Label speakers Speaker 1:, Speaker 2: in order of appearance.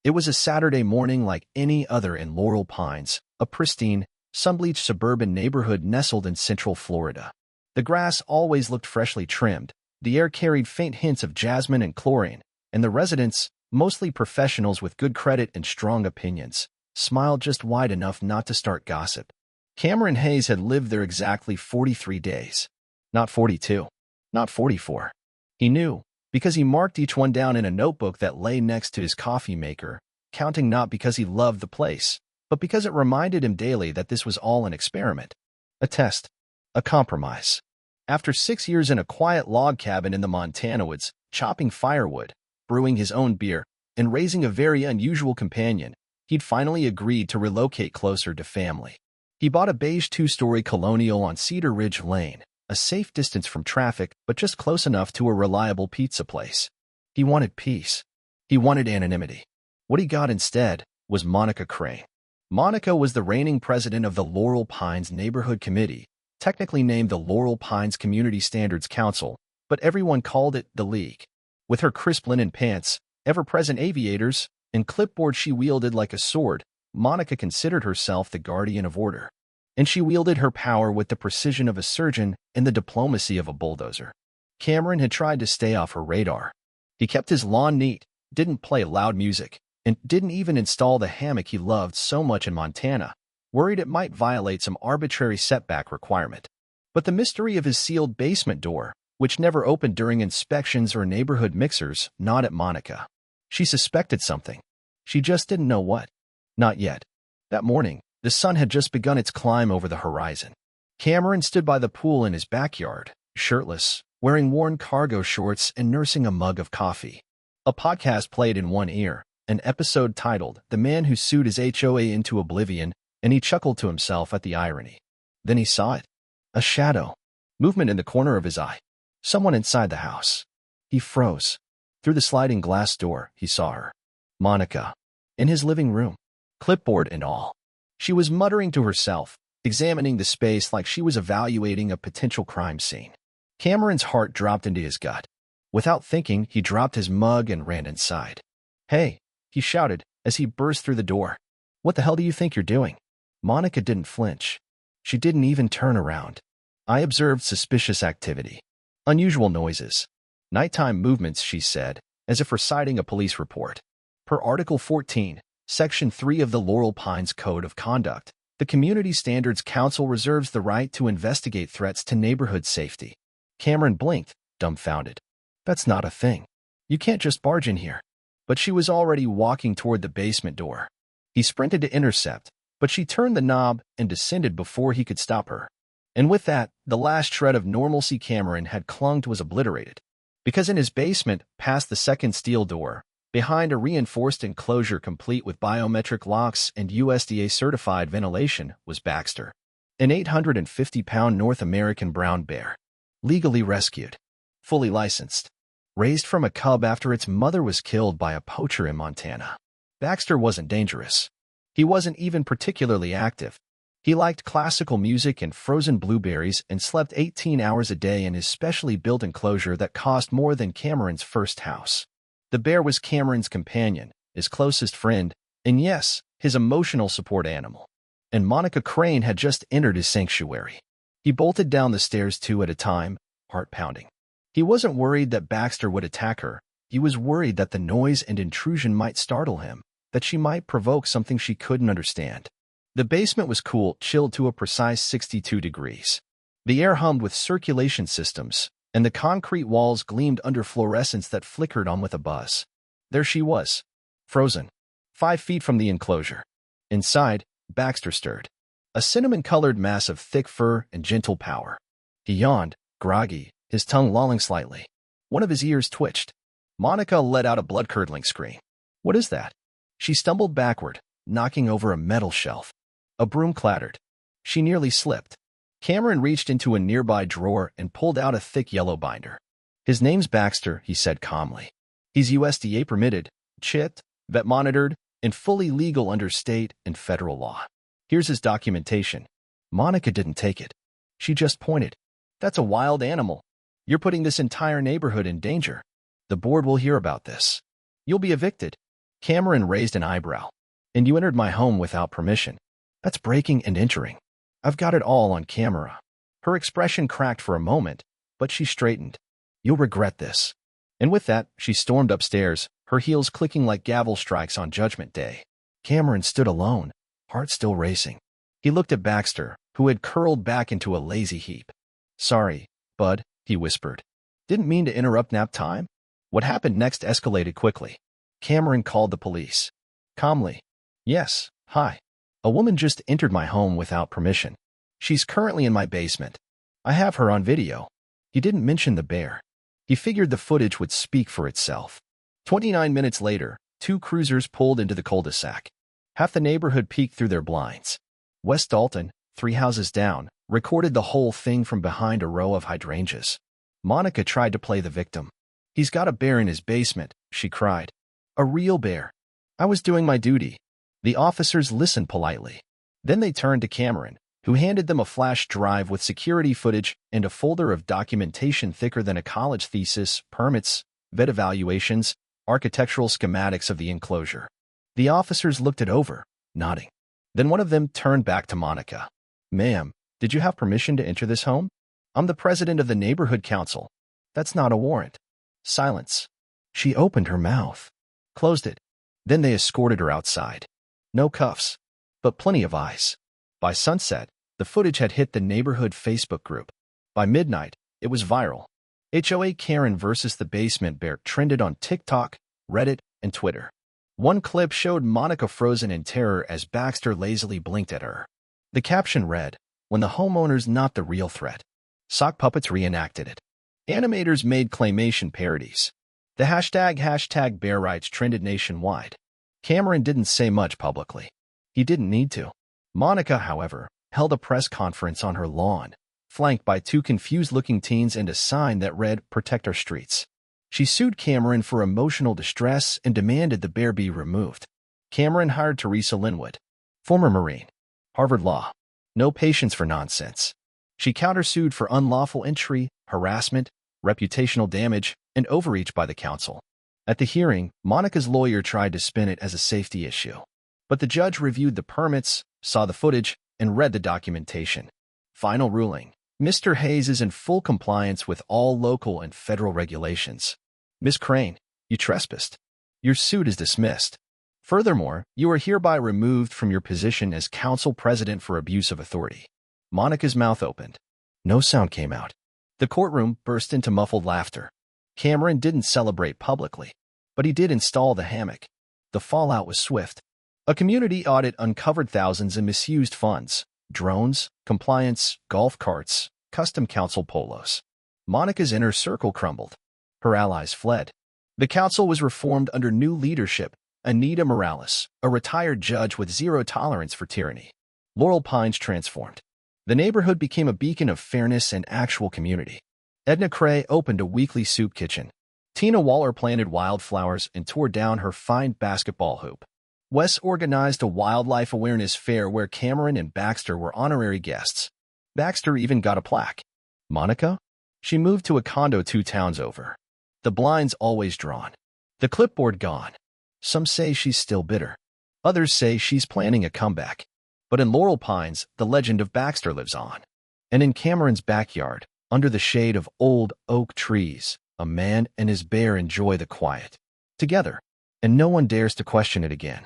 Speaker 1: It was a Saturday morning like any other in Laurel Pines, a pristine, sun-bleached suburban neighborhood nestled in central Florida. The grass always looked freshly trimmed, the air carried faint hints of jasmine and chlorine, and the residents, mostly professionals with good credit and strong opinions, smiled just wide enough not to start gossip. Cameron Hayes had lived there exactly 43 days. Not 42. Not 44. He knew, because he marked each one down in a notebook that lay next to his coffee maker, counting not because he loved the place, but because it reminded him daily that this was all an experiment. A test. A compromise. After 6 years in a quiet log cabin in the Montana woods, chopping firewood, brewing his own beer, and raising a very unusual companion, he'd finally agreed to relocate closer to family. He bought a beige 2-story colonial on Cedar Ridge Lane, a safe distance from traffic but just close enough to a reliable pizza place. He wanted peace. He wanted anonymity. What he got instead was Monica Crane. Monica was the reigning president of the Laurel Pines Neighborhood Committee, technically named the Laurel Pines Community Standards Council, but everyone called it the League. With her crisp linen pants, ever-present aviators, and clipboard she wielded like a sword, Monica considered herself the guardian of order. And she wielded her power with the precision of a surgeon and the diplomacy of a bulldozer. Cameron had tried to stay off her radar. He kept his lawn neat, didn't play loud music, and didn't even install the hammock he loved so much in Montana, worried it might violate some arbitrary setback requirement. But the mystery of his sealed basement door, which never opened during inspections or neighborhood mixers, gnawed at Monica. She suspected something. She just didn't know what. Not yet. That morning, the sun had just begun its climb over the horizon. Cameron stood by the pool in his backyard, shirtless, wearing worn cargo shorts and nursing a mug of coffee. A podcast played in one ear, an episode titled "The Man Who Sued His HOA into Oblivion," and he chuckled to himself at the irony. Then he saw it. A shadow. Movement in the corner of his eye. Someone inside the house. He froze. Through the sliding glass door, he saw her. Monica. In his living room. Clipboard and all. She was muttering to herself, examining the space like she was evaluating a potential crime scene. Cameron's heart dropped into his gut. Without thinking, he dropped his mug and ran inside. "Hey," he shouted as he burst through the door. "What the hell do you think you're doing?" Monica didn't flinch. She didn't even turn around. "I observed suspicious activity. Unusual noises. Nighttime movements," she said, as if reciting a police report. Per Article 14, Section 3 of the Laurel Pines Code of Conduct, the Community Standards Council reserves the right to investigate threats to neighborhood safety. Cameron blinked, dumbfounded. "That's not a thing. You can't just barge in here." But she was already walking toward the basement door. He sprinted to intercept, but she turned the knob and descended before he could stop her. And with that, the last shred of normalcy Cameron had clung to was obliterated. Because in his basement, past the second steel door, behind a reinforced enclosure complete with biometric locks and USDA-certified ventilation, was Baxter, an 850-pound North American brown bear. Legally rescued. Fully licensed. Raised from a cub after its mother was killed by a poacher in Montana. Baxter wasn't dangerous. He wasn't even particularly active. He liked classical music and frozen blueberries and slept 18 hours a day in his specially built enclosure that cost more than Cameron's first house. The bear was Cameron's companion, his closest friend, and yes, his emotional support animal. And Monica Crane had just entered his sanctuary. He bolted down the stairs 2 at a time, heart pounding. He wasn't worried that Baxter would attack her. He was worried that the noise and intrusion might startle him, that she might provoke something she couldn't understand. The basement was cool, chilled to a precise 62 degrees. The air hummed with circulation systems, and the concrete walls gleamed under fluorescence that flickered on with a buzz. There she was, frozen, 5 feet from the enclosure. Inside, Baxter stirred. A cinnamon-colored mass of thick fur and gentle power. He yawned, groggy, his tongue lolling slightly. One of his ears twitched. Monica let out a blood-curdling scream. "What is that?" She stumbled backward, knocking over a metal shelf. A broom clattered. She nearly slipped. Cameron reached into a nearby drawer and pulled out a thick yellow binder. "His name's Baxter," he said calmly. "He's USDA permitted, chipped, vet monitored, and fully legal under state and federal law. Here's his documentation." Monica didn't take it. She just pointed. "That's a wild animal. You're putting this entire neighborhood in danger. The board will hear about this. You'll be evicted." Cameron raised an eyebrow. And you entered my home without permission. That's breaking and entering. I've got it all on camera. Her expression cracked for a moment, but she straightened. You'll regret this. And with that, she stormed upstairs, her heels clicking like gavel strikes on Judgment Day. Cameron stood alone, heart still racing. He looked at Baxter, who had curled back into a lazy heap. Sorry, bud, he whispered. Didn't mean to interrupt nap time. What happened next escalated quickly. Cameron called the police. Calmly. Yes, hi. A woman just entered my home without permission. She's currently in my basement. I have her on video. He didn't mention the bear. He figured the footage would speak for itself. 29 minutes later, 2 cruisers pulled into the cul-de-sac. Half the neighborhood peeked through their blinds. West Dalton, 3 houses down, recorded the whole thing from behind a row of hydrangeas. Monica tried to play the victim. He's got a bear in his basement, she cried. A real bear. I was doing my duty. The officers listened politely. Then they turned to Cameron, who handed them a flash drive with security footage and a folder of documentation thicker than a college thesis, permits, vet evaluations, architectural schematics of the enclosure. The officers looked it over, nodding. Then one of them turned back to Monica. Ma'am, did you have permission to enter this home? I'm the president of the neighborhood council. That's not a warrant. Silence. She opened her mouth, closed it. Then they escorted her outside. No cuffs, but plenty of eyes. By sunset, the footage had hit the neighborhood Facebook group. By midnight, it was viral. HOA Karen versus the basement bear trended on TikTok, Reddit, and Twitter. One clip showed Monica frozen in terror as Baxter lazily blinked at her. The caption read, "When the homeowner's not the real threat." Sock puppets reenacted it. Animators made claymation parodies. The hashtag bear rights trended nationwide. Cameron didn't say much publicly. He didn't need to. Monica, however, held a press conference on her lawn, flanked by 2 confused-looking teens and a sign that read, "Protect our streets." She sued Cameron for emotional distress and demanded the bear be removed. Cameron hired Teresa Linwood, former Marine, Harvard Law. No patience for nonsense. She countersued for unlawful entry, harassment, reputational damage, and overreach by the council. At the hearing, Monica's lawyer tried to spin it as a safety issue. But the judge reviewed the permits, saw the footage, and read the documentation. Final ruling. Mr. Hayes is in full compliance with all local and federal regulations. Ms. Crane, you trespassed. Your suit is dismissed. Furthermore, you are hereby removed from your position as council president for abuse of authority. Monica's mouth opened. No sound came out. The courtroom burst into muffled laughter. Cameron didn't celebrate publicly, but he did install the hammock. The fallout was swift. A community audit uncovered thousands in misused funds, drones, compliance, golf carts, custom council polos. Monica's inner circle crumbled. Her allies fled. The council was reformed under new leadership, Anita Morales, a retired judge with zero tolerance for tyranny. Laurel Pines transformed. The neighborhood became a beacon of fairness and actual community. Edna Cray opened a weekly soup kitchen. Tina Waller planted wildflowers and tore down her fine basketball hoop. Wes organized a wildlife awareness fair where Cameron and Baxter were honorary guests. Baxter even got a plaque. Monica? She moved to a condo 2 towns over. The blinds always drawn. The clipboard gone. Some say she's still bitter. Others say she's planning a comeback. But in Laurel Pines, the legend of Baxter lives on. And in Cameron's backyard, under the shade of old oak trees, a man and his bear enjoy the quiet. Together. And no one dares to question it again.